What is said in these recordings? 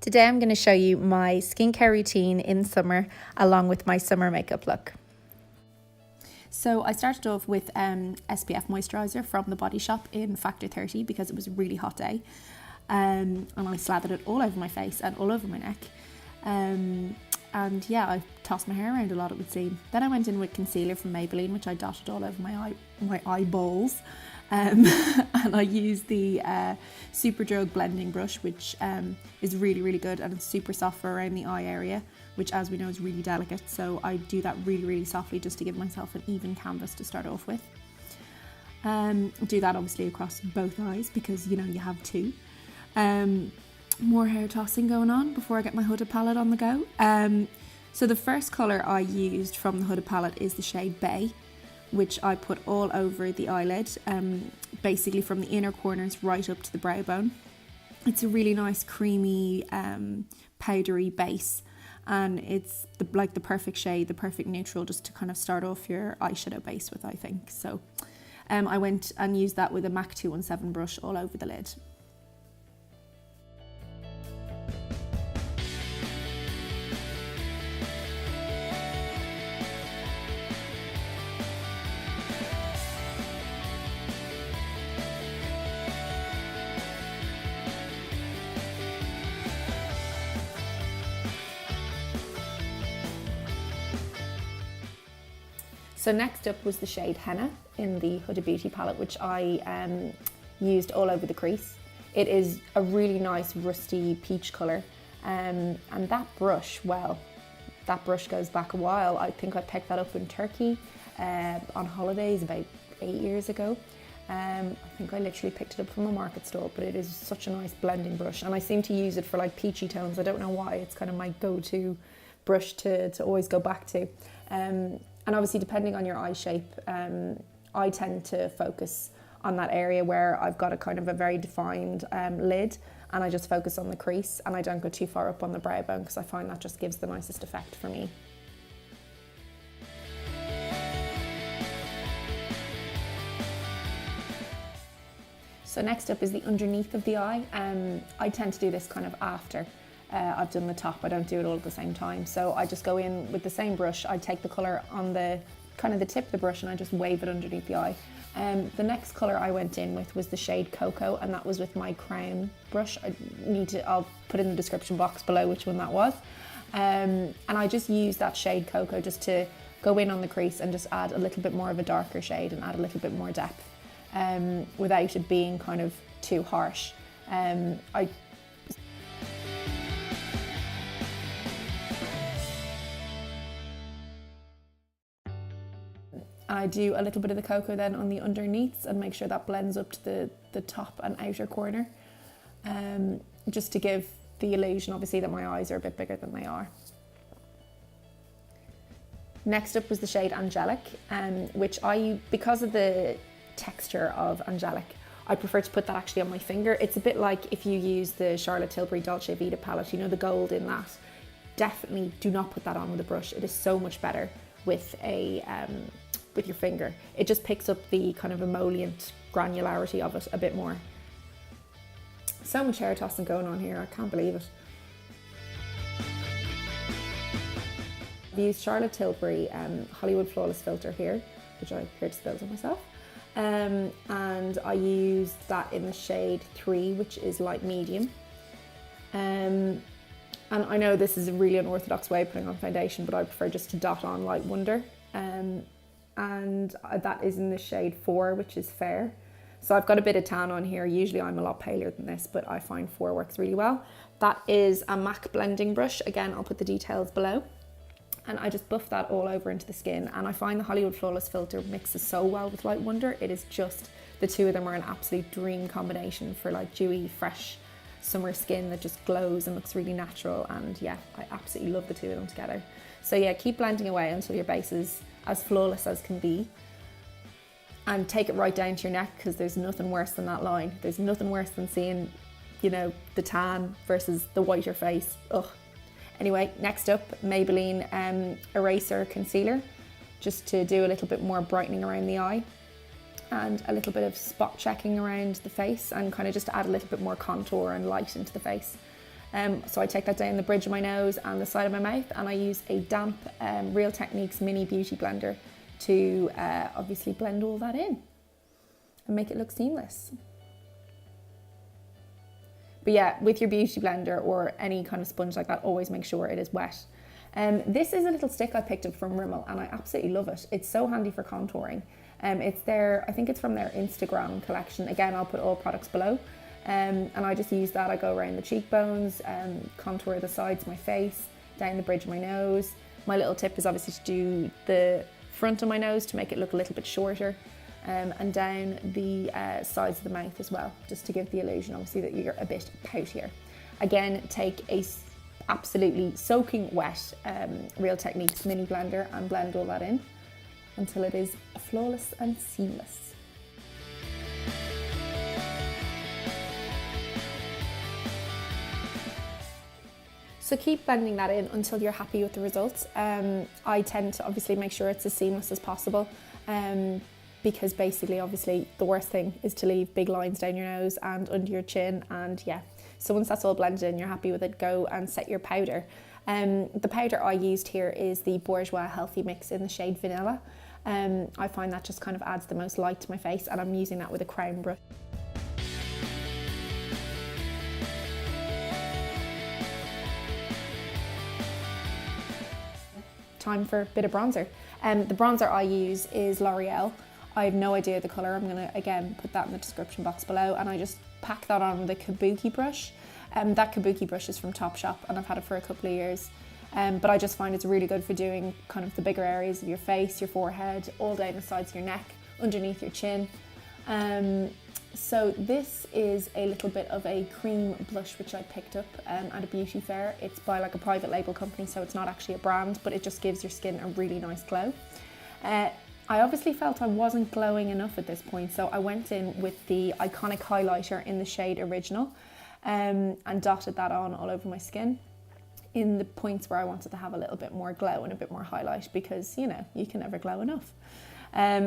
Today I'm going to show you my skincare routine in summer along with my summer makeup look. So I started off with SPF moisturiser from the Body Shop in Factor 30 because it was a really hot day, and I slathered it all over my face and all over my neck, and yeah, I tossed my hair around a lot, it would seem. Then I went in with concealer from Maybelline, which I dotted all over my eyeballs, and I used the Superdrug blending brush, which is really good, and it's super soft for around the eye area, which as we know is really delicate, so I do that really softly just to give myself an even canvas to start off with. Do that obviously across both eyes because, you know, you have two. More hair tossing going on before I get my Huda palette on the go. So the first colour I used from the Huda palette is the shade Bay, which I put all over the eyelid, basically from the inner corners right up to the brow bone. It's a really nice creamy powdery base, and it's the perfect shade, the perfect neutral just to kind of start off your eyeshadow base with, I think. So I went and used that with a MAC 217 brush all over the lid. So next up was the shade Henna in the Huda Beauty palette, which I used all over the crease. It is a really nice rusty peach colour, and that brush, well, that brush goes back a while. I think I picked that up in Turkey on holidays about 8 years ago. I think I literally picked it up from a market store, but it is such a nice blending brush, and I seem to use it for like peachy tones. I don't know why, it's kind of my go-to brush to always go back to. And obviously depending on your eye shape, I tend to focus on that area where I've got a kind of a very defined lid, and I just focus on the crease, and I don't go too far up on the brow bone because I find that just gives the nicest effect for me. So next up is the underneath of the eye. I tend to do this kind of after I've done the top. I don't do it all at the same time. So I just go in with the same brush. I take the colour on the kind of the tip of the brush and I just wave it underneath the eye. The next colour I went in with was the shade Cocoa, and that was with my Crown brush. I'll put in the description box below which one that was. And I just used that shade Cocoa just to go in on the crease and just add a little bit more of a darker shade and add a little bit more depth, without it being kind of too harsh. I do a little bit of the cocoa then on the underneaths and make sure that blends up to the top and outer corner, just to give the illusion obviously that my eyes are a bit bigger than they are. Next up was the shade Angelic, which because of the texture of Angelic, I prefer to put that actually on my finger. It's a bit like if you use the Charlotte Tilbury Dolce Vita palette, you know, the gold in that. Definitely do not put that on with a brush. It is so much better with with your finger. It just picks up the kind of emollient granularity of it a bit more. So much hair tossing going on here, I can't believe it. I've used Charlotte Tilbury Hollywood Flawless filter here, which I appear to spill on myself. And I used that in the shade 3, which is light medium. And I know this is a really unorthodox way of putting on foundation, but I prefer just to dot on Light Wonder. And that is in the shade 4, which is Fair. So I've got a bit of tan on here. Usually I'm a lot paler than this, but I find 4 works really well. That is a MAC blending brush. Again, I'll put the details below. And I just buff that all over into the skin. And I find the Hollywood Flawless filter mixes so well with Light Wonder. It is just, the two of them are an absolute dream combination for like dewy, fresh summer skin that just glows and looks really natural. And yeah, I absolutely love the two of them together. So yeah, keep blending away until your base is as flawless as can be. And take it right down to your neck, because there's nothing worse than that line. There's nothing worse than seeing, you know, the tan versus the whiter face. Ugh. Anyway, next up, Maybelline Eraser Concealer, just to do a little bit more brightening around the eye. and a little bit of spot checking around the face and kind of just to add a little bit more contour and light into the face. So I take that down the bridge of my nose and the side of my mouth, and I use a damp Real Techniques mini beauty blender to obviously blend all that in and make it look seamless. But yeah, with your beauty blender or any kind of sponge like that, always make sure it is wet. This is a little stick I picked up from Rimmel and I absolutely love it. It's so handy for contouring. It's their, I think it's from their Instagram collection. Again, I'll put all products below. And I just use that. I go around the cheekbones, contour the sides of my face, down the bridge of my nose. My little tip is obviously to do the front of my nose to make it look a little bit shorter, and down the sides of the mouth as well, just to give the illusion obviously that you're a bit poutier. Again, take a absolutely soaking wet Real Techniques mini blender and blend all that in until it is flawless and seamless. So keep blending that in until you're happy with the results. I tend to obviously make sure it's as seamless as possible, because basically obviously the worst thing is to leave big lines down your nose and under your chin, and yeah. So once that's all blended in, you're happy with it, go and set your powder. The powder I used here is the Bourjois Healthy Mix in the shade Vanilla. I find that just kind of adds the most light to my face, and I'm using that with a crown brush. Time for a bit of bronzer. The bronzer I use is L'Oreal. I have no idea the colour. I'm going to again put that in the description box below, and I just pack that on with a kabuki brush. That kabuki brush is from Topshop and I've had it for a couple of years, but I just find it's really good for doing kind of the bigger areas of your face, your forehead, all down the sides of your neck, underneath your chin. So this is a little bit of a cream blush which I picked up at a beauty fair. It's by like a private label company, so it's not actually a brand, but it just gives your skin a really nice glow. I obviously felt I wasn't glowing enough at this point, so I went in with the Iconic highlighter in the shade Original, and dotted that on all over my skin in the points where I wanted to have a little bit more glow and a bit more highlight, because you know, you can never glow enough.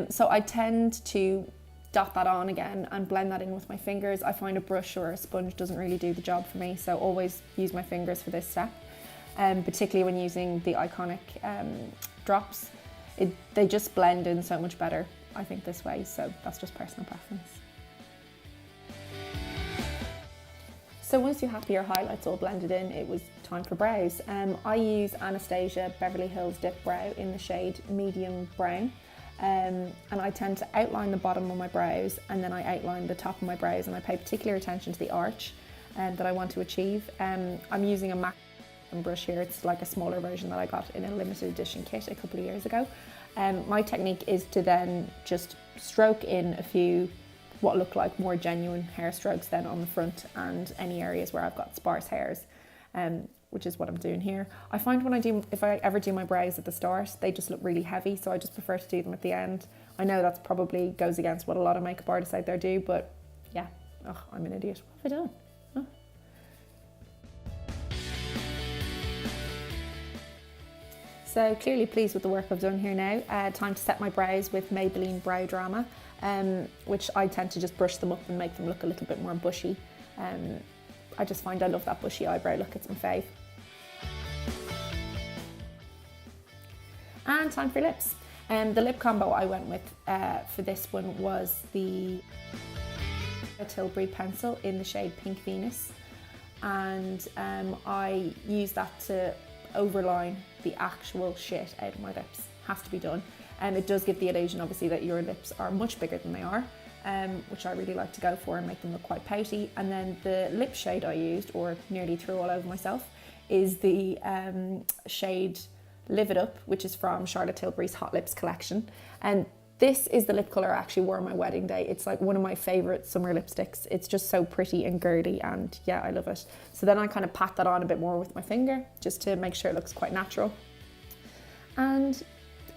So I tend to dot that on again and blend that in with my fingers. I find a brush or a sponge doesn't really do the job for me, so always use my fingers for this step, particularly when using the Iconic drops. They just blend in so much better, I think, this way, so that's just personal preference. So once you have your highlights all blended in, it was time for brows. I use Anastasia Beverly Hills Dip Brow in the shade Medium Brown, and I tend to outline the bottom of my brows and then I outline the top of my brows, and I pay particular attention to the arch that I want to achieve. I'm using a MAC brush here. It's like a smaller version that I got in a limited edition kit a couple of years ago. My technique is to then just stroke in a few what look like more genuine hair strokes then on the front and any areas where I've got sparse hairs, which is what I'm doing here. I find if I ever do my brows at the start, they just look really heavy, so I just prefer to do them at the end. I know that's probably goes against what a lot of makeup artists out there do, but yeah, I'm an idiot. What have I done? So clearly pleased with the work I've done here now. Time to set my brows with Maybelline Brow Drama, which I tend to just brush them up and make them look a little bit more bushy. I just find I love that bushy eyebrow look, it's my fave. And time for lips. The lip combo I went with for this one was the Tilbury pencil in the shade Pink Venus, and I used that to overline the actual shit out of my lips. Has to be done. It does give the illusion obviously that your lips are much bigger than they are, which I really like to go for and make them look quite pouty. And then the lip shade I used, or nearly threw all over myself, is the shade Live It Up, which is from Charlotte Tilbury's Hot Lips collection. And this is the lip colour I actually wore on my wedding day. It's like one of my favourite summer lipsticks. It's just so pretty and girly, and yeah, I love it. So then I kind of pat that on a bit more with my finger just to make sure it looks quite natural. And,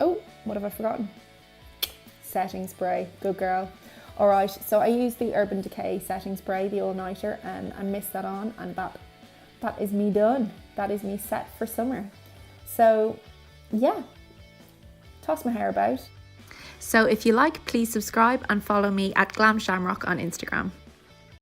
oh, what have I forgotten? Setting spray, good girl. All right, so I use the Urban Decay setting spray, the all-nighter, and I mist that on, and that is me done. That is me set for summer. So yeah, toss my hair about. So if you like, please subscribe and follow me at Glam Shamrock on Instagram.